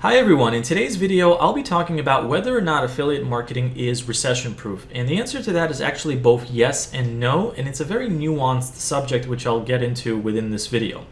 Hi everyone, in today's video I'll be talking about whether or not affiliate marketing is recession proof, and the answer to that is actually both yes and no, and it's a very nuanced subject which I'll get into within this video.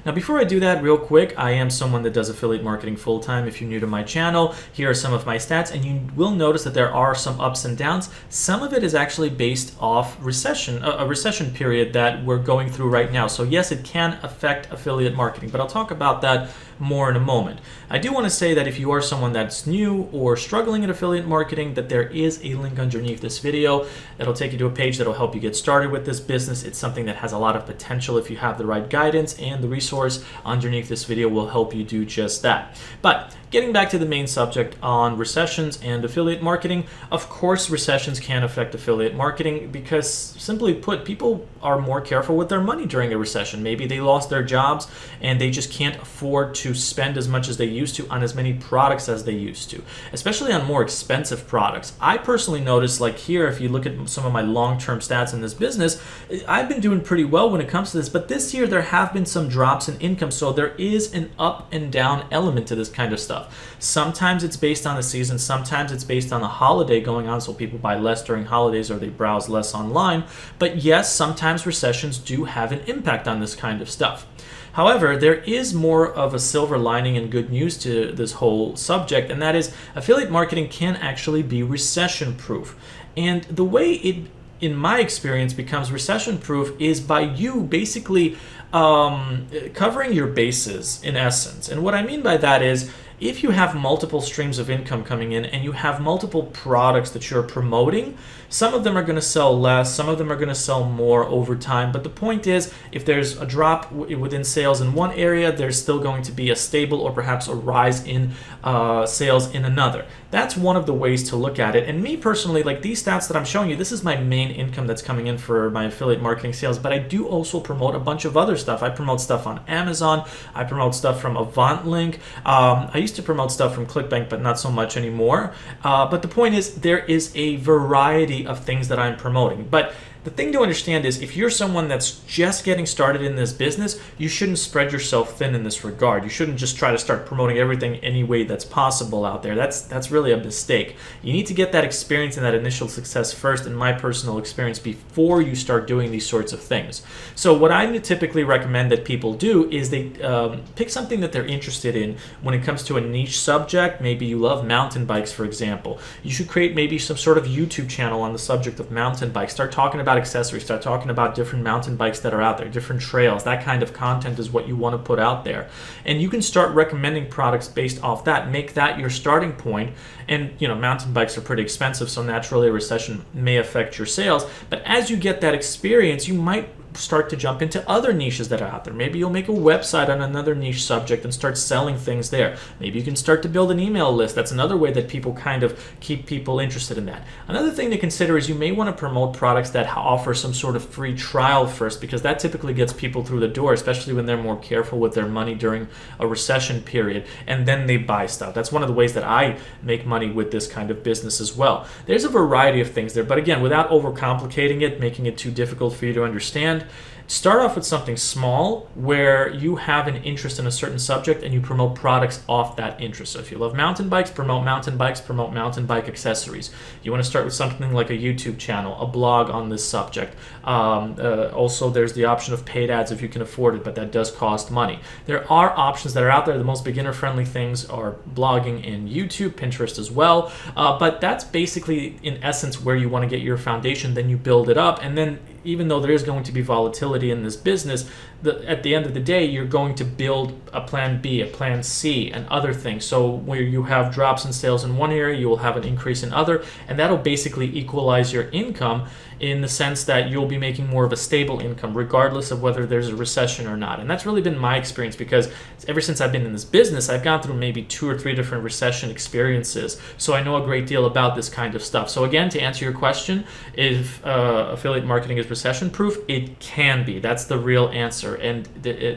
Now before I do that, real quick, I am someone that does affiliate marketing full-time. If you're new to my channel, here are some of my stats, and you will notice that there are some ups and downs. Some of it is actually based off recession, a recession period that we're going through right now. So yes, it can affect affiliate marketing, but I'll talk about that more in a moment. I do want to say that if you are someone that's new or struggling in affiliate marketing, that there is a link underneath this video that'll take you to a page that'll help you get started with this business. It's something that has a lot of potential if you have the right guidance, and the resource underneath this video will help you do just that. But getting back to the main subject on recessions and affiliate marketing, of course recessions can affect affiliate marketing because, simply put, people are more careful with their money during a recession. Maybe they lost their jobs and they just can't afford to spend as much as they used to on as many products as they used to, especially on more expensive products. I personally noticed, like here, if you look at some of my long-term stats in this business, I've been doing pretty well when it comes to this, but this year there have been some drops in income, so there is an up and down element to this kind of stuff. Sometimes it's based on the season, sometimes it's based on a holiday going on, so people buy less during holidays or they browse less online. But yes, sometimes recessions do have an impact on this kind of stuff. However, there is more of a silver lining and good news to this whole subject, and that is affiliate marketing can actually be recession proof. And the way it, in my experience, becomes recession proof is by you basically covering your bases, in essence. And what I mean by that is, if you have multiple streams of income coming in and you have multiple products that you're promoting, some of them are going to sell less, some of them are going to sell more over time. But the point is, if there's a drop within sales in one area, there's still going to be a stable or perhaps a rise in sales in another. That's one of the ways to look at it. And me personally, like these stats that I'm showing you, this is my main income that's coming in for my affiliate marketing sales, but I do also promote a bunch of other stuff. I promote stuff on Amazon, I promote stuff from AvantLink, I used to promote stuff from ClickBank, but not so much anymore. But the point is, there is a variety of things that I'm promoting. But the thing to understand is, if you're someone that's just getting started in this business, you shouldn't spread yourself thin in this regard. You shouldn't just try to start promoting everything any way that's possible out there. That's really a mistake. You need to get that experience and that initial success first, in my personal experience, before you start doing these sorts of things. So what I typically recommend that people do is they pick something that they're interested in when it comes to a niche subject. Maybe you love mountain bikes, for example. You should create maybe some sort of YouTube channel on the subject of mountain bikes. Start talking about accessories, start talking about different mountain bikes that are out there, different trails. That kind of content is what you want to put out there. And you can start recommending products based off that. Make that your starting point. And you know, mountain bikes are pretty expensive, so naturally a recession may affect your sales. But as you get that experience, you might start to jump into other niches that are out there. Maybe you'll make a website on another niche subject and start selling things there. Maybe you can start to build an email list. That's another way that people kind of keep people interested in that. Another thing to consider is you may want to promote products that offer some sort of free trial first, because that typically gets people through the door, especially when they're more careful with their money during a recession period, and then they buy stuff. That's one of the ways that I make money with this kind of business as well. There's a variety of things there, but again, without overcomplicating it, making it too difficult for you to understand, start off with something small where you have an interest in a certain subject and you promote products off that interest. So if you love mountain bikes, promote mountain bike accessories. You want to start with something like a YouTube channel, a blog on this subject. Also, there's the option of paid ads if you can afford it, but that does cost money. There are options that are out there. The most beginner-friendly things are blogging and YouTube, Pinterest as well. But that's basically, in essence, where you want to get your foundation. Then you build it up, and then even though there is going to be volatility in this business, at the end of the day, you're going to build a plan B, a plan C, and other things. So where you have drops in sales in one area, you will have an increase in other, and that'll basically equalize your income in the sense that you'll be making more of a stable income regardless of whether there's a recession or not. And that's really been my experience, because ever since I've been in this business, I've gone through maybe 2 or 3 different recession experiences. So I know a great deal about this kind of stuff. So again, to answer your question, if affiliate marketing is recession proof, it can be. That's the real answer. answer,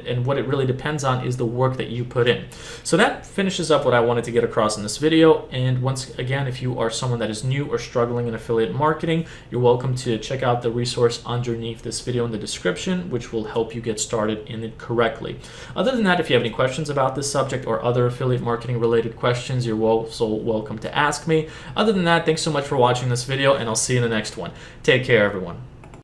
and what it really depends on is the work that you put in. So that finishes up what I wanted to get across in this video. And once again, if you are someone that is new or struggling in affiliate marketing, you're welcome to check out the resource underneath this video in the description, which will help you get started in it correctly. Other than that, if you have any questions about this subject or other affiliate marketing related questions, you're also welcome to ask me. Other than that, thanks so much for watching this video, and I'll see you in the next one. Take care, everyone.